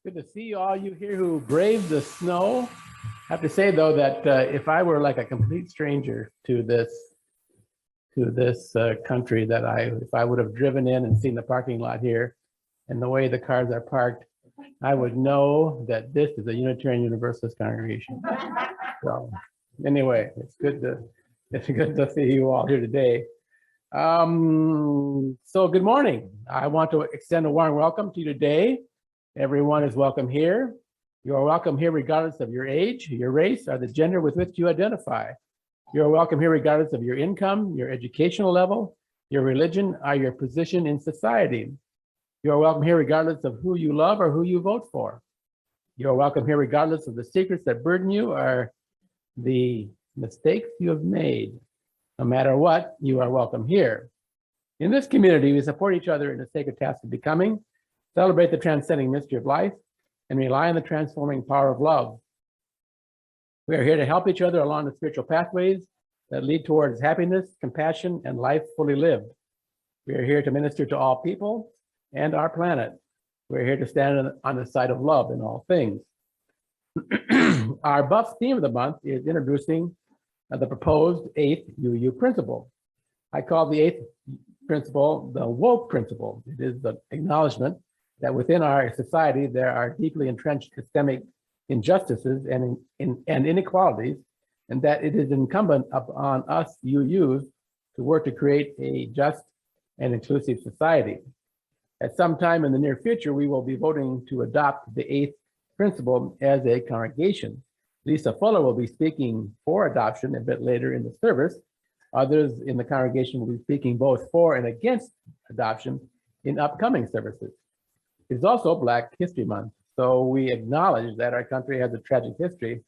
Good to see all you here who braved the snow. I have to say though that if I were like a complete stranger to this country, that if I would have driven in and seen the parking lot here and the way the cars are parked, I would know that this is a Unitarian Universalist congregation. So anyway, it's good to see you all here today. So good morning. I want to extend a warm welcome to you today. Everyone is welcome here. You are welcome here regardless of your age, your race, or the gender with which you identify. You are welcome here regardless of your income, your educational level, your religion, or your position in society. You are welcome here regardless of who you love or who you vote for. You are welcome here regardless of the secrets that burden you or the mistakes you have made. No matter what, you are welcome here. In this community, we support each other in the sacred task of becoming, celebrate the transcending mystery of life, and rely on the transforming power of love. We are here to help each other along the spiritual pathways that lead towards happiness, compassion, and life fully lived. We are here to minister to all people and our planet. We're here to stand on the side of love in all things. Our buff theme of the month is introducing the proposed 8th UU principle. I call the 8th principle the woke principle. It is the acknowledgement that within our society there are deeply entrenched systemic injustices and inequalities, and that it is incumbent upon us UUs to work to create a just and inclusive society. At some time in the near future, we will be voting to adopt the 8th principle as a congregation. Lisa Fuller will be speaking for adoption a bit later in the service. Others in the congregation will be speaking both for and against adoption in upcoming services. It's also Black History Month, so we acknowledge that our country has a tragic history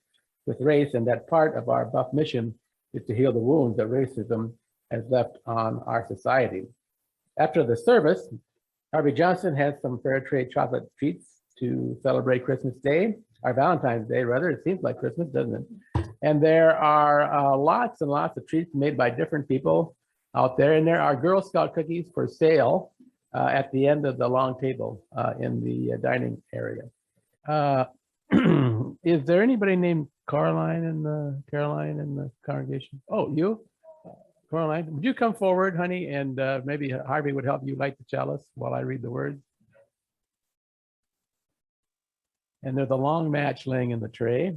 with race, and that part of our buff mission is to heal the wounds that racism has left on our society. After the service, Harvey Johnson has some fair trade chocolate treats to celebrate Christmas Day, or Valentine's Day, rather. It seems like Christmas, doesn't it? And there are lots and lots of treats made by different people out there. And there are Girl Scout cookies for sale at the end of the long table in the dining area. Is there anybody named Caroline in the congregation? Oh, you? Caroline, would you come forward, honey? And maybe Harvey would help you light the chalice while I read the words. And there's a long match laying in the tray.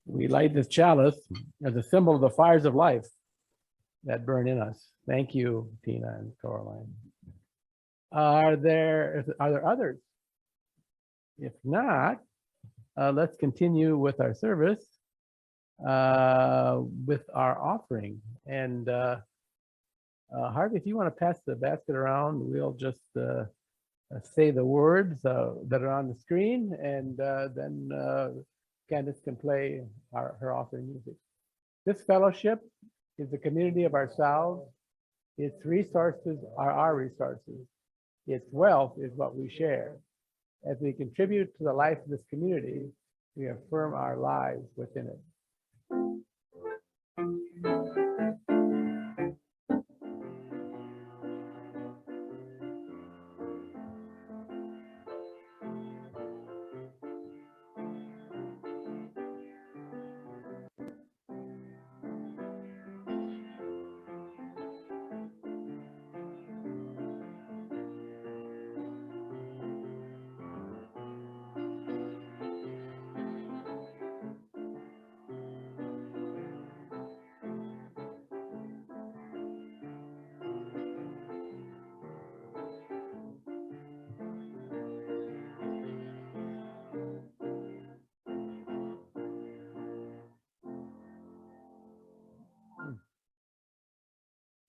We light this chalice as a symbol of the fires of life that burn in us. Thank you, Tina and Caroline. Are there others? If not, let's continue with our service with our offering. And Harvey, if you want to pass the basket around, we'll just say the words that are on the screen, and then Candace can play her offering music. This fellowship is the community of ourselves. Its resources are our resources. Its wealth is what we share. As we contribute to the life of this community, we affirm our lives within it.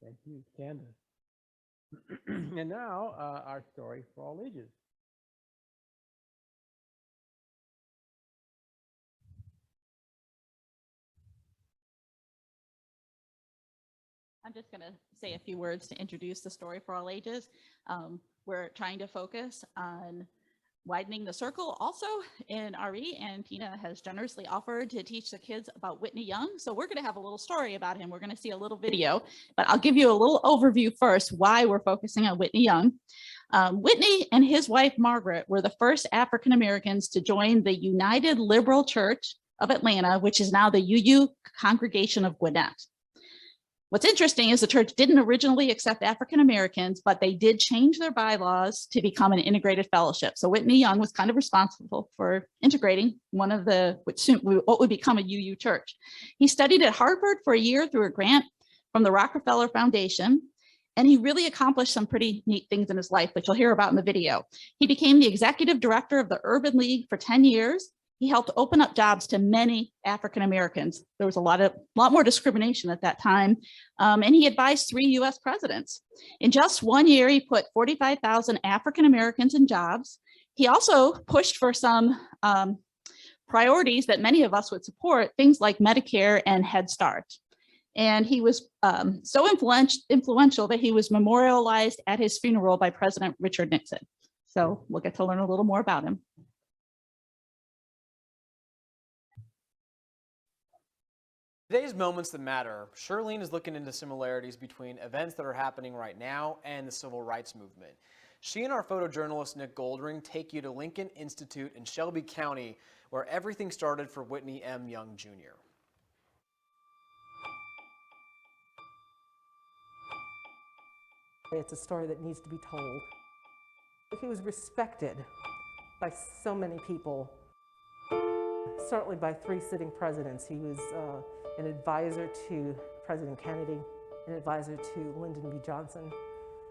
Thank you, Candace. And now, our story for all ages. I'm just going to say a few words to introduce the story for all ages. We're trying to focus on Widening the Circle also in RE, and Tina has generously offered to teach the kids about Whitney Young. So we're going to have a little story about him. We're going to see a little video, but I'll give you a little overview first why we're focusing on Whitney Young. Whitney and his wife, Margaret, were the first African Americans to join the United Liberal Church of Atlanta, which is now the UU Congregation of Gwinnett. What's interesting is the church didn't originally accept African Americans, but they did change their bylaws to become an integrated fellowship. So Whitney Young was kind of responsible for integrating one of the, what would become a UU church. He studied at Harvard for a year through a grant from the Rockefeller Foundation, and he really accomplished some pretty neat things in his life, which you'll hear about in the video. He became the executive director of the Urban League for 10 years. He helped open up jobs to many African Americans. There was a lot more discrimination at that time. And he advised 3 US presidents. In just 1 year, he put 45,000 African Americans in jobs. He also pushed for some priorities that many of us would support, things like Medicare and Head Start. And he was so influential that he was memorialized at his funeral by President Richard Nixon. So we'll get to learn a little more about him. Today's Moments That Matter, Shirlene is looking into similarities between events that are happening right now and the civil rights movement. She and our photojournalist Nick Goldring take you to Lincoln Institute in Shelby County, where everything started for Whitney M. Young, Jr. It's a story that needs to be told. He was respected by so many people, certainly by 3 sitting presidents. He was an advisor to President Kennedy, an advisor to Lyndon B. Johnson,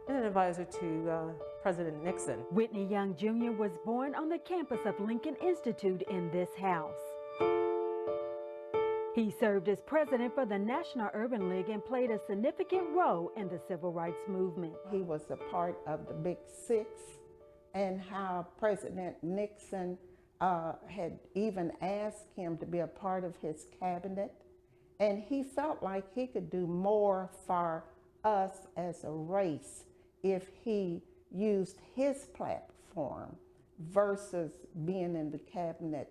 and an advisor to President Nixon. Whitney Young Jr. was born on the campus of Lincoln Institute in this house. He served as president for the National Urban League and played a significant role in the civil rights movement. He was a part of the Big Six, and how President Nixon had even asked him to be a part of his cabinet. And he felt like he could do more for us as a race if he used his platform versus being in the cabinet.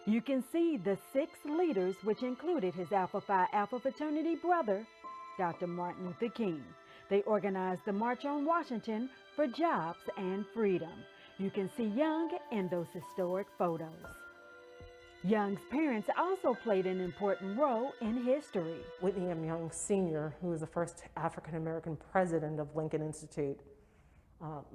You can see the 6 leaders, which included his Alpha Phi Alpha fraternity brother, Dr. Martin Luther King. They organized the March on Washington for jobs and freedom. You can see Young in those historic photos. Young's parents also played an important role in history. Whitney M. Young Sr., who was the first African-American president of Lincoln Institute,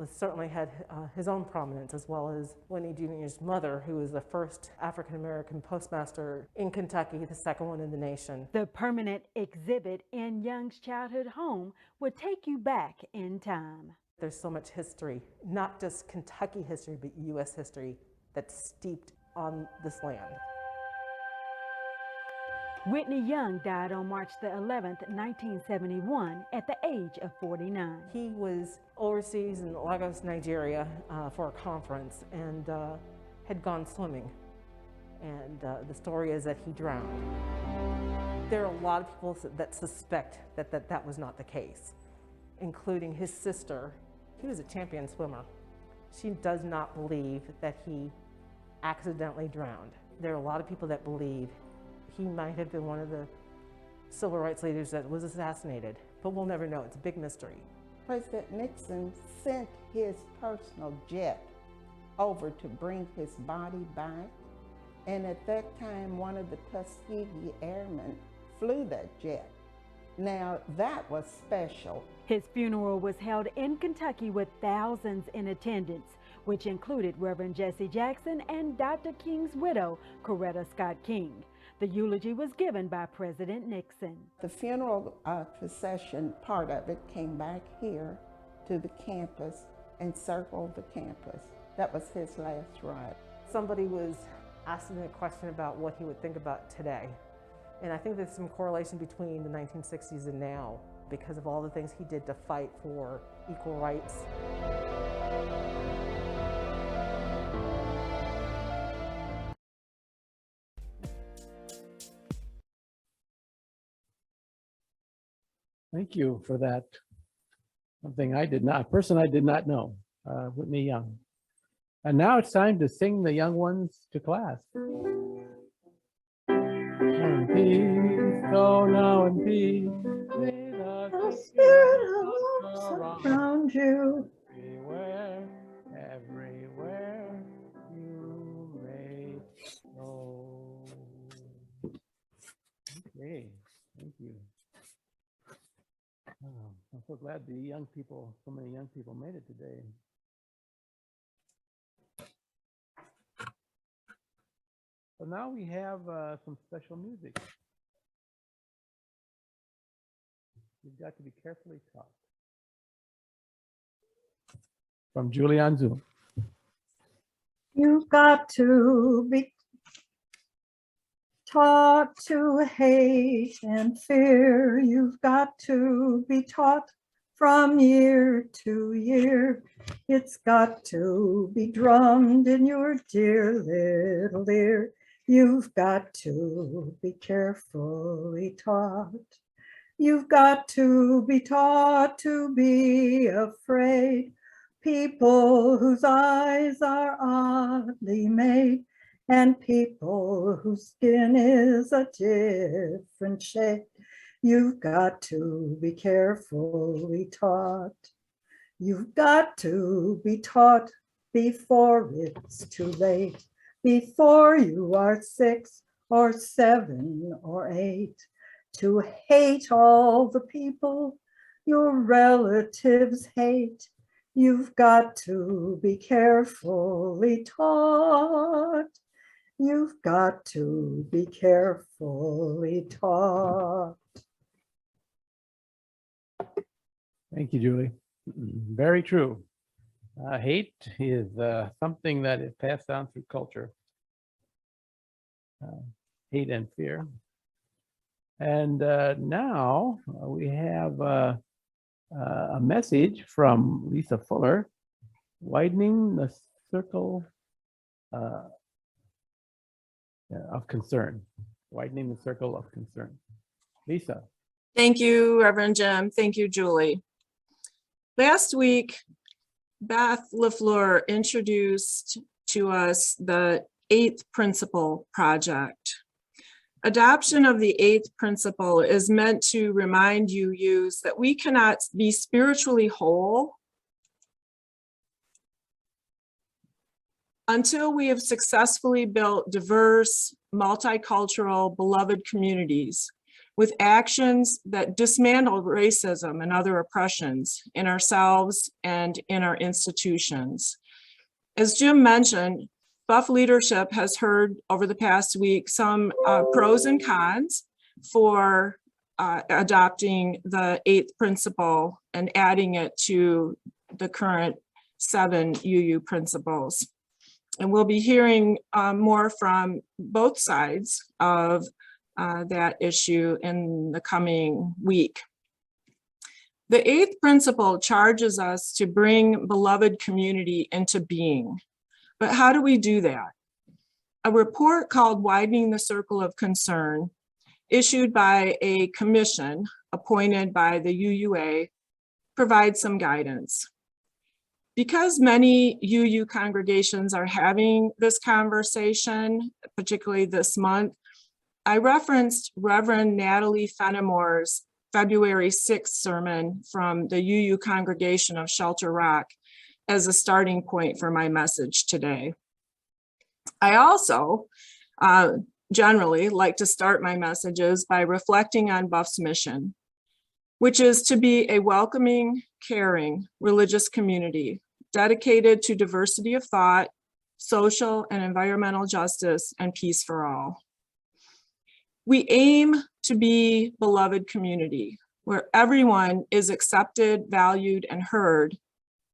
certainly had his own prominence, as well as Whitney Jr.'s mother, who was the first African-American postmaster in Kentucky, the second one in the nation. The permanent exhibit in Young's childhood home would take you back in time. There's so much history, not just Kentucky history, but U.S. history that's steeped on this land. Whitney Young died on March the 11th, 1971, at the age of 49. He was overseas in Lagos, Nigeria, for a conference, and had gone swimming. And the story is that he drowned. There are a lot of people that suspect that was not the case, including his sister. He was a champion swimmer. She does not believe that he accidentally drowned. There are a lot of people that believe he might have been one of the civil rights leaders that was assassinated, but we'll never know. It's a big mystery. President Nixon sent his personal jet over to bring his body back, and at that time one of the Tuskegee Airmen flew that jet. Now that was special. His funeral was held in Kentucky with thousands in attendance, which included Reverend Jesse Jackson and Dr. King's widow, Coretta Scott King. The eulogy was given by President Nixon. The funeral procession, part of it, came back here to the campus and circled the campus. That was his last ride. Somebody was asking a question about what he would think about today. And I think there's some correlation between the 1960s and now because of all the things he did to fight for equal rights. Thank you for that. Something I did not, a person I did not know. Whitney Young. And now it's time to sing the young ones to class. And peace, go now in peace. May the Spirit Around you. everywhere, everywhere you may go. Okay, thank you. Oh, I'm so glad the young people, so many young people made it today. So now we have some special music. You've got to be carefully taught. From Julie on Zoom. You've got to be taught to hate and fear. You've got to be taught from year to year. It's got to be drummed in your dear little ear. You've got to be carefully taught. You've got to be taught to be afraid. People whose eyes are oddly made, and people whose skin is a different shade. You've got to be carefully taught. You've got to be taught before it's too late, before you are 6 or 7 or 8, to hate all the people your relatives hate. You've got to be carefully taught. You've got to be carefully taught. Thank you, Julie. Very true. Hate is something that is passed down through culture. Hate and fear. And now we have a message from Lisa Fuller, widening the circle of concern. Widening the circle of concern. Lisa. Thank you, Reverend Jim. Thank you, Julie. Last week, Beth LaFleur introduced to us the 8th Principle Project. Adoption of the 8th principle is meant to remind youths that we cannot be spiritually whole until we have successfully built diverse, multicultural, beloved communities with actions that dismantle racism and other oppressions in ourselves and in our institutions. As Jim mentioned, Buff leadership has heard over the past week some pros and cons for adopting the 8th principle and adding it to the current 7 UU principles. And we'll be hearing more from both sides of that issue in the coming week. The 8th principle charges us to bring beloved community into being. But how do we do that? A report called Widening the Circle of Concern, issued by a commission appointed by the UUA, provides some guidance. Because many UU congregations are having this conversation, particularly this month, I referenced Reverend Natalie Fenimore's February 6th sermon from the UU congregation of Shelter Rock as a starting point for my message today. I also generally like to start my messages by reflecting on Buff's mission, which is to be a welcoming, caring, religious community dedicated to diversity of thought, social and environmental justice, and peace for all. We aim to be beloved community where everyone is accepted, valued, and heard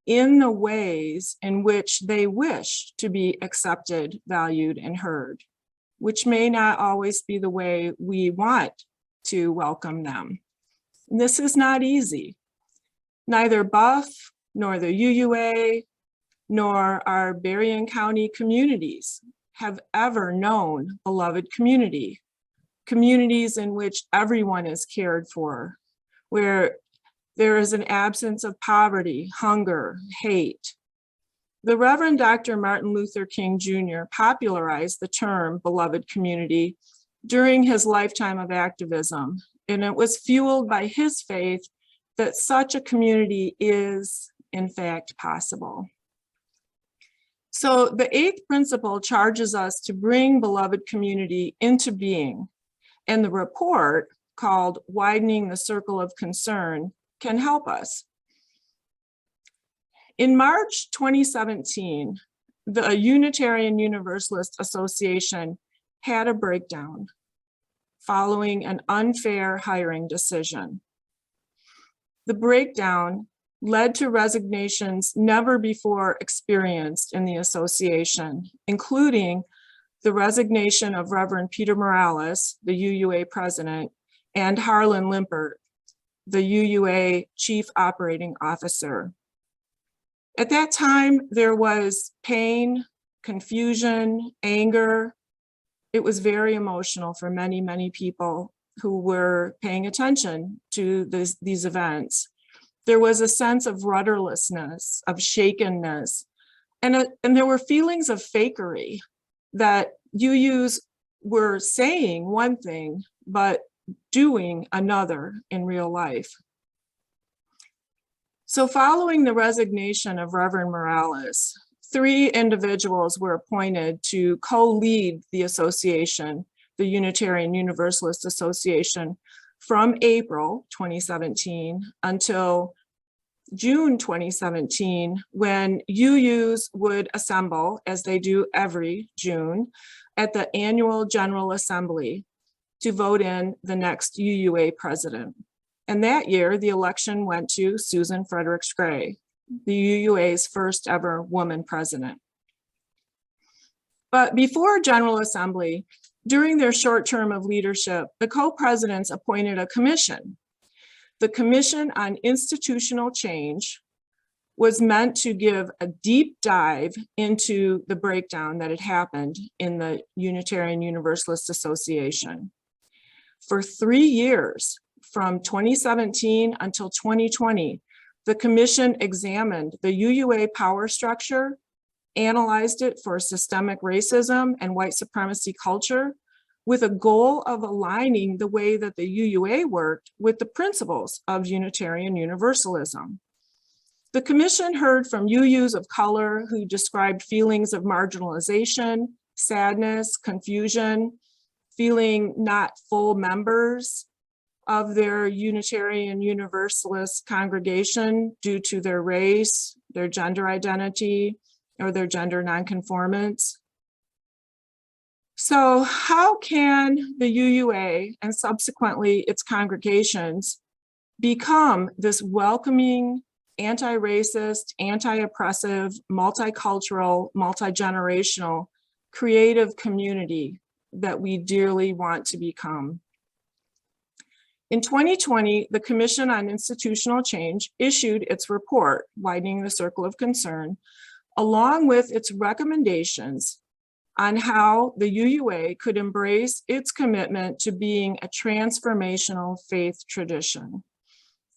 in the ways in which they wish to be accepted, valued, and heard, which may not always be the way we want to welcome them. And this is not easy. Neither Buff, nor the UUA, nor our Berrien County communities have ever known beloved community, communities in which everyone is cared for, where there is an absence of poverty, hunger, hate, The Reverend Dr. Martin Luther King Jr. popularized the term beloved community during his lifetime of activism, and it was fueled by his faith that such a community is, in fact, possible. So the 8th principle charges us to bring beloved community into being, and the report, called Widening the Circle of Concern, can help us. In March 2017, the Unitarian Universalist Association had a breakdown following an unfair hiring decision. The breakdown led to resignations never before experienced in the association, including the resignation of Reverend Peter Morales, the UUA president, and Harlan Limpert, the UUA chief operating officer. At that time, there was pain, confusion, anger. It was very emotional for many, many people who were paying attention to these events. There was a sense of rudderlessness, of shakenness, and there were feelings of fakery that UUs were saying one thing, but doing another in real life. So following the resignation of Reverend Morales, 3 individuals were appointed to co-lead the association, the Unitarian Universalist Association, from April 2017 until June 2017, when UUs would assemble, as they do every June, at the annual General Assembly to vote in the next UUA president. And that year, the election went to Susan Fredericks Gray, the UUA's first ever woman president. But before General Assembly, during their short term of leadership, the co-presidents appointed a commission. The Commission on Institutional Change was meant to give a deep dive into the breakdown that had happened in the Unitarian Universalist Association. For 3 years, from 2017 until 2020, the commission examined the UUA power structure, analyzed it for systemic racism and white supremacy culture, with a goal of aligning the way that the UUA worked with the principles of Unitarian Universalism. The commission heard from UUs of color who described feelings of marginalization, sadness, confusion, feeling not full members of their Unitarian Universalist congregation due to their race, their gender identity, or their gender nonconformance. So how can the UUA and subsequently its congregations become this welcoming, anti-racist, anti-oppressive, multicultural, multi-generational, creative community that we dearly want to become? In 2020, the Commission on Institutional Change issued its report, Widening the Circle of Concern, along with its recommendations on how the UUA could embrace its commitment to being a transformational faith tradition,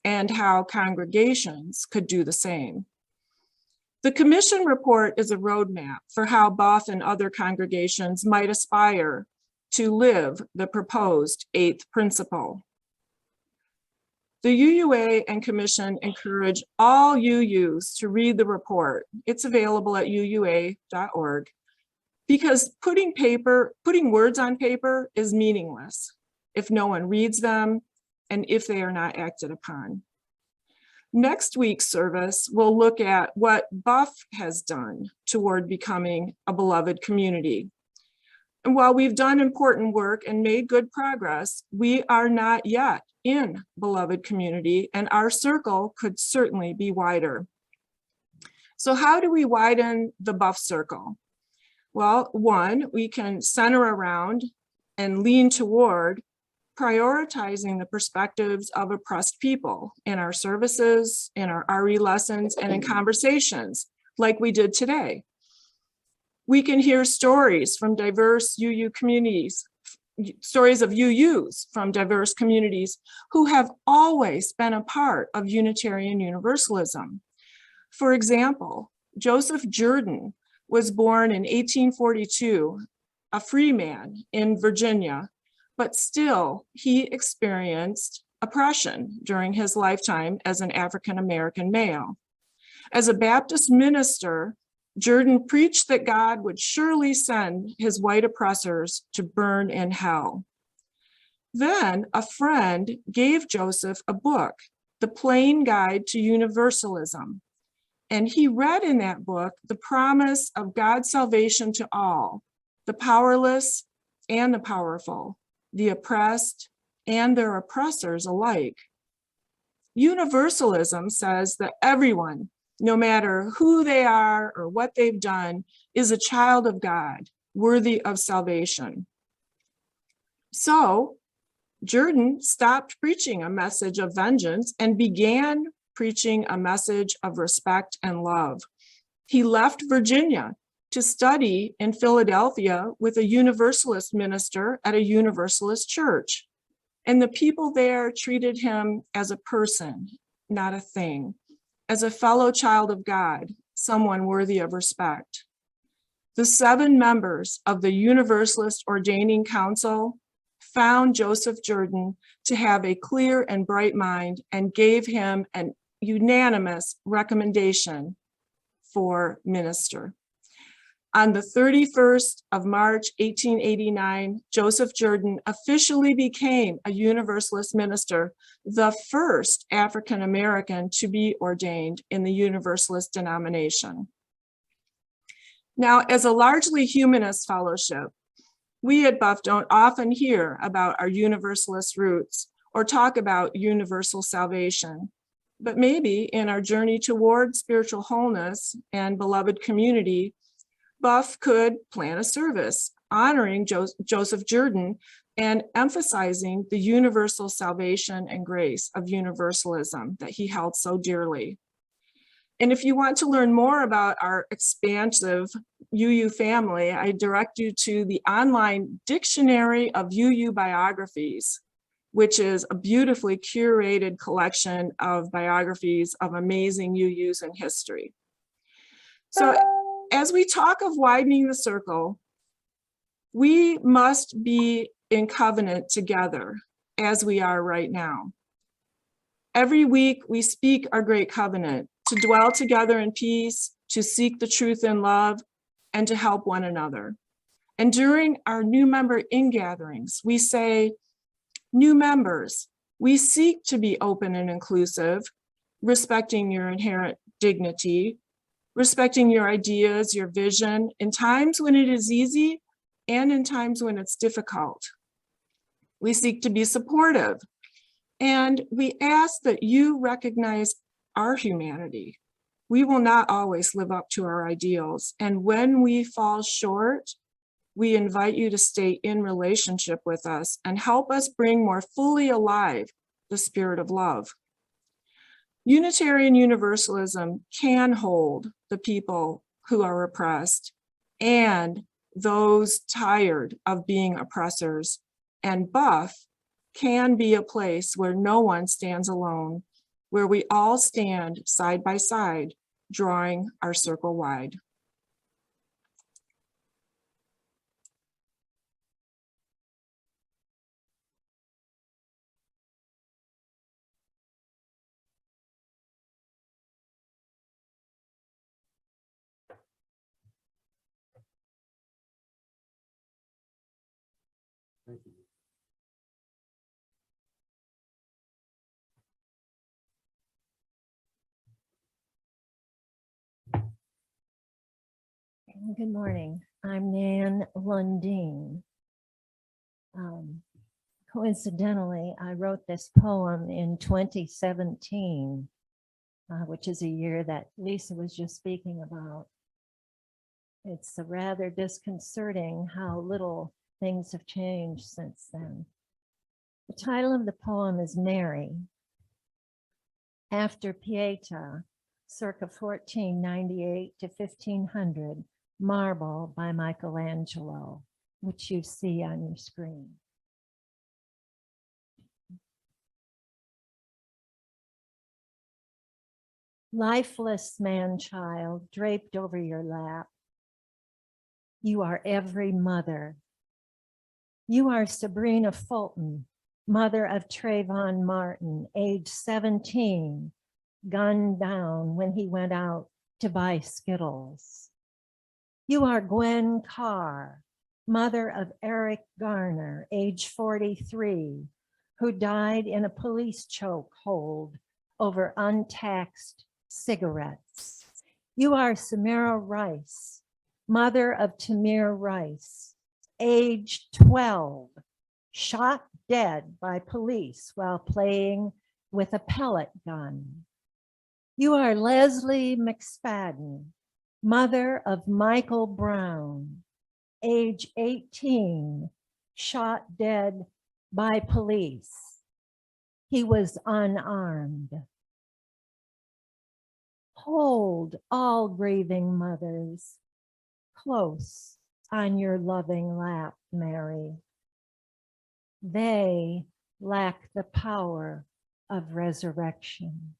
and how congregations could do the same. The Commission report is a roadmap for how Buff and other congregations might aspire to live the proposed 8th principle. The UUA and Commission encourage all UUs to read the report. It's available at uua.org, because putting words on paper is meaningless if no one reads them and if they are not acted upon. Next week's service will look at what Buff has done toward becoming a beloved community. And while we've done important work and made good progress, we are not yet in beloved community, and our circle could certainly be wider. So how do we widen the Buff circle? Well, 1, we can center around and lean toward prioritizing the perspectives of oppressed people in our services, in our RE lessons, and in conversations like we did today. We can hear stories from diverse UU communities, stories of UUs from diverse communities who have always been a part of Unitarian Universalism. For example, Joseph Jordan was born in 1842, a free man in Virginia, but still he experienced oppression during his lifetime as an African-American male. As a Baptist minister, Jordan preached that God would surely send his white oppressors to burn in hell. Then a friend gave Joseph a book, The Plain Guide to Universalism. And he read in that book the promise of God's salvation to all, the powerless and the powerful, the oppressed and their oppressors alike. Universalism says that everyone, no matter who they are or what they've done, is a child of God, worthy of salvation. So Jordan stopped preaching a message of vengeance and began preaching a message of respect and love. He left Virginia to study in Philadelphia with a Universalist minister at a Universalist church. And the people there treated him as a person, not a thing, as a fellow child of God, someone worthy of respect. The 7 members of the Universalist Ordaining Council found Joseph Jordan to have a clear and bright mind and gave him an unanimous recommendation for minister. On the 31st of March, 1889, Joseph Jordan officially became a Universalist minister, the first African-American to be ordained in the Universalist denomination. Now, as a largely humanist fellowship, we at Buff don't often hear about our Universalist roots or talk about universal salvation. But maybe in our journey toward spiritual wholeness and beloved community, Buff could plan a service honoring Joseph Jordan and emphasizing the universal salvation and grace of universalism that he held so dearly. And if you want to learn more about our expansive UU family, I direct you to the online Dictionary of UU Biographies, which is a beautifully curated collection of biographies of amazing UUs in history. So as we talk of widening the circle, we must be in covenant together as we are right now. Every week we speak our great covenant to dwell together in peace, to seek the truth in love, and to help one another. And during our new member in-gatherings, we say, new members, we seek to be open and inclusive, respecting your inherent dignity, respecting your ideas, your vision, in times when it is easy and in times when it's difficult. We seek to be supportive, and we ask that you recognize our humanity. We will not always live up to our ideals, and when we fall short, we invite you to stay in relationship with us and help us bring more fully alive the spirit of love. Unitarian Universalism can hold the people who are oppressed and those tired of being oppressors, and Buff can be a place where no one stands alone, where we all stand side by side, drawing our circle wide. Thank you. Good morning. I'm Nan Lundeen. Coincidentally, I wrote this poem in 2017, which is a year that Lisa was just speaking about. It's rather disconcerting how little things have changed since then. The title of the poem is Mary. After Pieta, circa 1498 to 1500, marble by Michelangelo, which you see on your screen. lifeless man-child draped over your lap. You are every mother. You are Sabrina Fulton, mother of Trayvon Martin, age 17, gunned down when he went out to buy Skittles. You are Gwen Carr, mother of Eric Garner, age 43, who died in a police chokehold over untaxed cigarettes. You are Samira Rice, mother of Tamir Rice, age 12, shot dead by police while playing with a pellet gun. You are Leslie McSpadden, mother of Michael Brown, age 18, shot dead by police. He was unarmed. Hold all grieving mothers close on your loving lap, Mary. They lack the power of resurrection.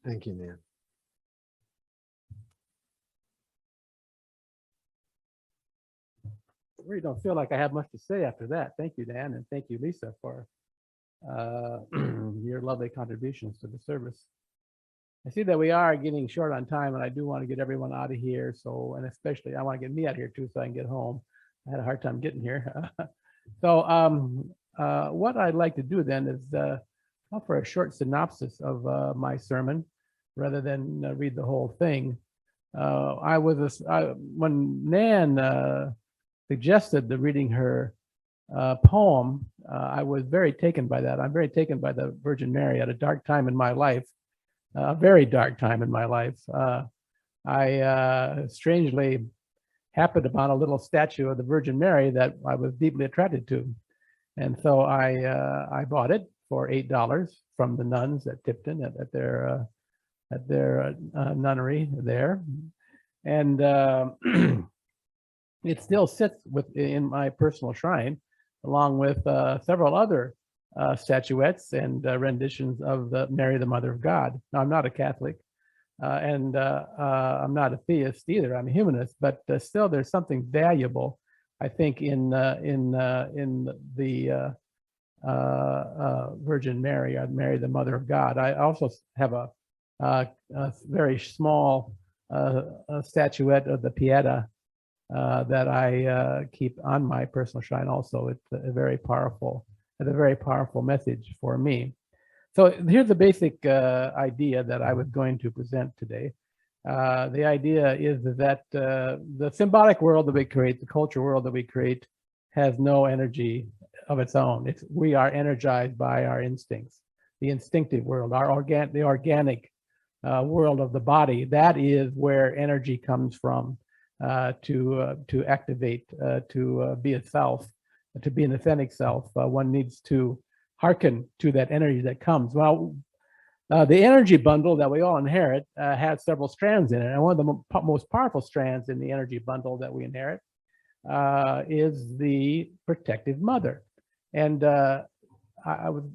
Thank you, Nan. I really don't feel like I have much to say after that. Thank you, Dan, and thank you, Lisa, for your lovely contributions to the service. I see that we are getting short on time, and I do want to get everyone out of here. So, and especially I want to get me out of here too, so I can get home. I had a hard time getting here. So what I'd like to do then is offer a short synopsis of my sermon rather than read the whole thing. When Nan suggested the reading her poem, I was very taken by that. I'm very taken by the Virgin Mary at a dark time in my life, a very dark time in my life. I strangely happened upon a little statue of the Virgin Mary that I was deeply attracted to. And so I bought it for $8 from the nuns at Tipton at their nunnery there. And it still sits in my personal shrine, along with several other statuettes and renditions of Mary, the Mother of God. Now, I'm not a Catholic, and I'm not a theist either. I'm a humanist, but still, there's something valuable, I think, in the Virgin Mary, or Mary, the Mother of God. I also have a very small statuette of the Pieta that I keep on my personal shrine. Also, it's a very powerful message for me. So here's the basic idea that I was going to present today. The idea is that the symbolic world that we create, the culture world that we create, has no energy of its own. We are energized by our instincts, the instinctive world, the organic world of the body. That is where energy comes from to activate, to be a self, to be an authentic self. One needs to hearken to that energy that comes. Well, the energy bundle that we all inherit has several strands in it. And one of the most powerful strands in the energy bundle that we inherit is the protective mother. And I would,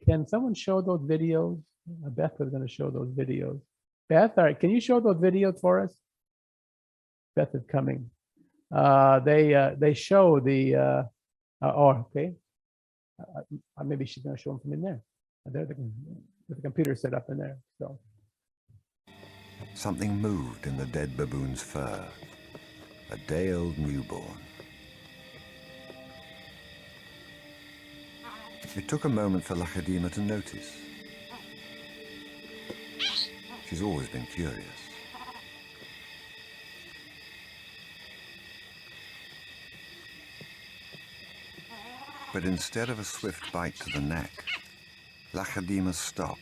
can someone show those videos? Beth was going to show those videos. Beth, all right, can you show those videos for us? Beth is coming. They show the, oh, okay. Maybe she's going to show them from in there. There's the computer set up in there. So something moved in the dead baboon's fur, a day-old newborn. It took a moment for Lachadima to notice. She's always been curious. But instead of a swift bite to the neck, Lachadima stopped,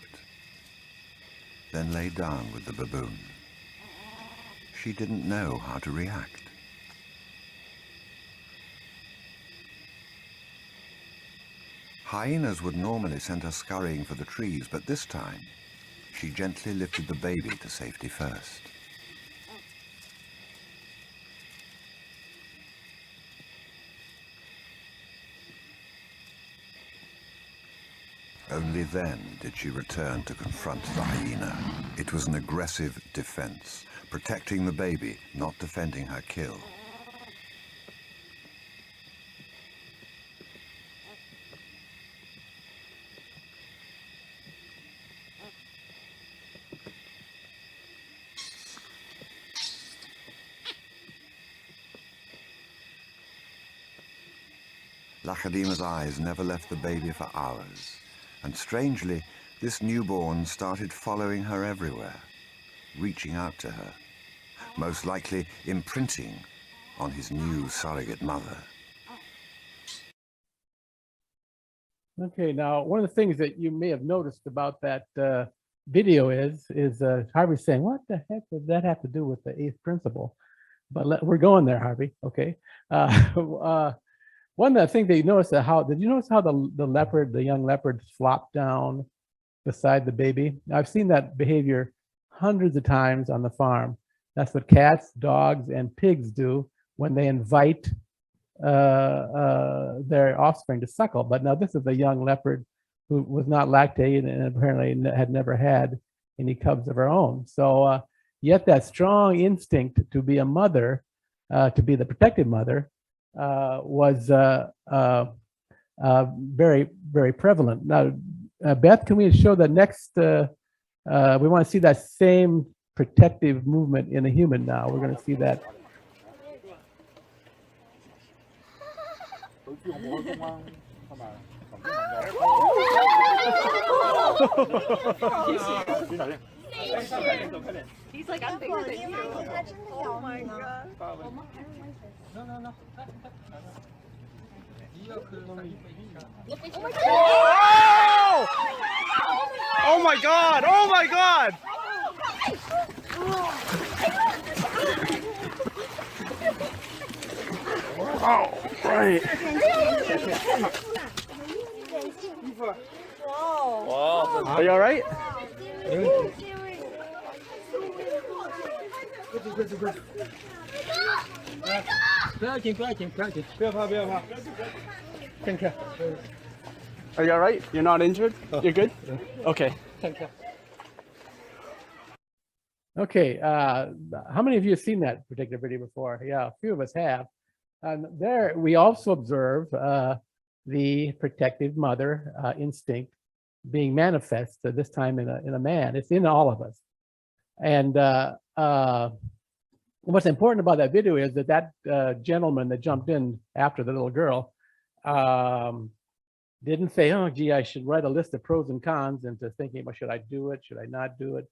then lay down with the baboon. She didn't know how to react. Hyenas would normally send her scurrying for the trees, but this time, she gently lifted the baby to safety first. Only then did she return to confront the hyena. It was an aggressive defense, protecting the baby, not defending her kill. Lachadima's eyes never left the baby for hours, and strangely, this newborn started following her everywhere, reaching out to her, most likely imprinting on his new surrogate mother. Okay, now one of the things that you may have noticed about that video is Harvey saying, "What the heck does that have to do with the eighth principle?" But we're going there, Harvey. Okay. One of the things that you noticed, did you notice how the young leopard flopped down beside the baby? I've seen that behavior hundreds of times on the farm. That's what cats, dogs, and pigs do when they invite their offspring to suckle. But now this is a young leopard who was not lactated and apparently had never had any cubs of her own. So yet that strong instinct to be a mother, to be the protected mother, was very, very prevalent. Now, Beth, can we show the next, we want to see that same protective movement in a human now. We're going to see that. He's like, I'm bigger than you. Oh my God. No, no, no. Oh! Oh my God! Oh my God! Oh, right. Wow. Are you all right? Are you all right? You're not injured? You're good? Okay. Okay, how many of you have seen that particular video before? Yeah, a few of us have. There, we also observe the protective mother instinct being manifest this time in a man. It's in all of us. And what's important about that video is that gentleman that jumped in after the little girl didn't say, "Oh, gee, I should write a list of pros and cons," into thinking, well, should I do it? Should I not do it?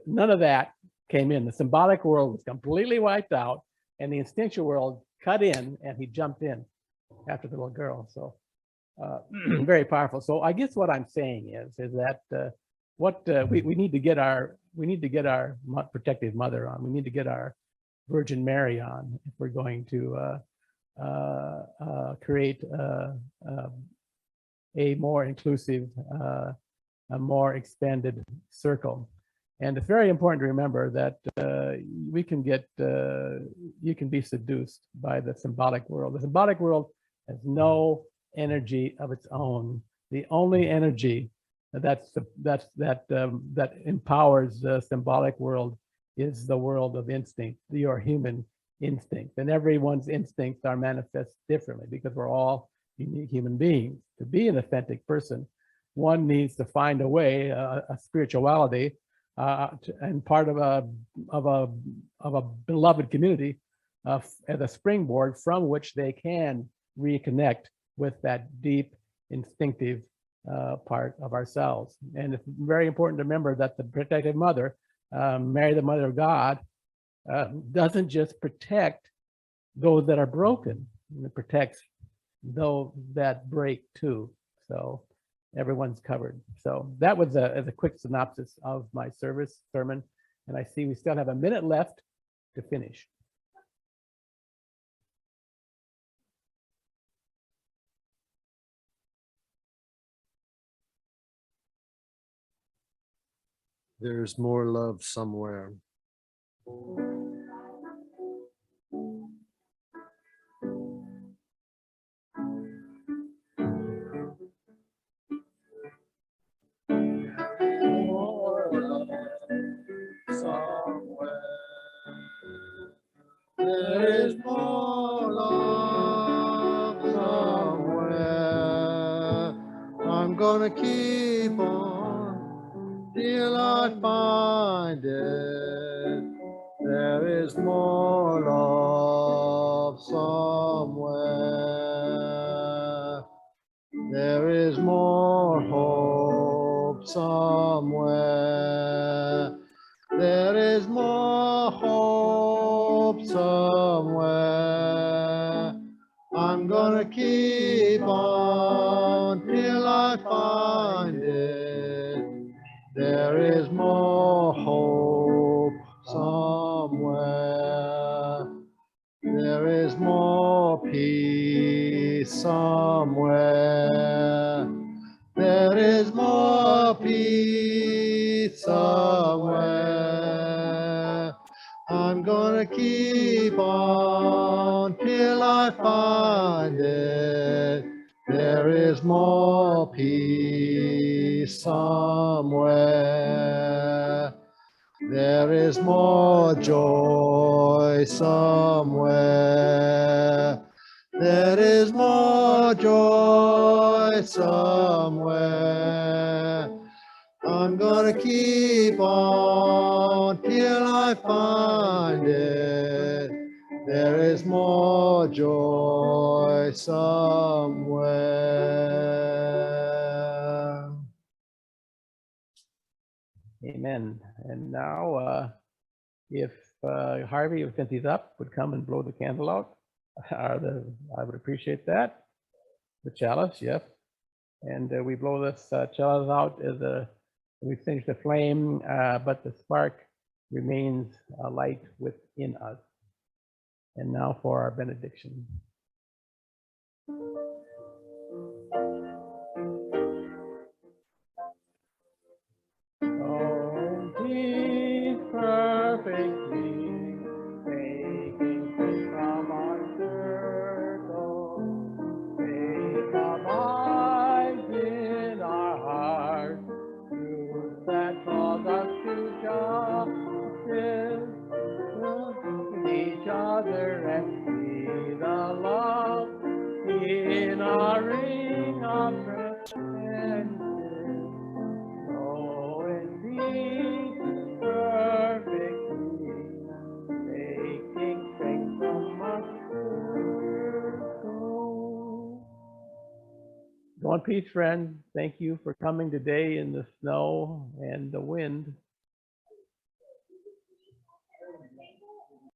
None of that came in. The symbolic world was completely wiped out, and the instinctual world cut in, and he jumped in after the little girl. So very powerful. So I guess what I'm saying is that we need to get our protective mother on. We need to get our Virgin Mary on if we're going to create a more inclusive, a more expanded circle. And it's very important to remember that you can be seduced by the symbolic world. The symbolic world has no energy of its own. The only energy that empowers the symbolic world is the world of instinct, your human instinct. And everyone's instincts are manifest differently because we're all unique human beings. To be an authentic person, one needs to find a way, a spirituality, and part of a beloved community as a springboard from which they can reconnect with that deep instinctive part of ourselves. And it's very important to remember that the protective mother, Mary, the Mother of God, doesn't just protect those that are broken. It protects those that break too. So everyone's covered. So that was a quick synopsis of my sermon. And I see we still have a minute left to finish. There's more love somewhere. gonna keep on till I find it. There is more love somewhere. There is more hope somewhere. There is more hope somewhere. I'm gonna keep on till I find it. There is more hope somewhere. There is more peace somewhere. There is more peace somewhere. I'm gonna keep on till I find it. There is more peace somewhere. There is more joy somewhere. There is more joy somewhere. I'm gonna keep on till I find it. There is more joy somewhere. Amen. And now, if Harvey, since he's up, would come and blow the candle out, I would appreciate that. The chalice, yes. And we blow this chalice out as we finish the flame, but the spark remains a light within us. And now for our benediction. Oh, peace perfectly, making peace from our circle, make abide in our hearts, truth that calls us to justice, with each other and see the love in our ring of friendship. Oh, indeed, perfectly, making strength from our circle. Go in peace, friend. Thank you for coming today in the snow and the wind.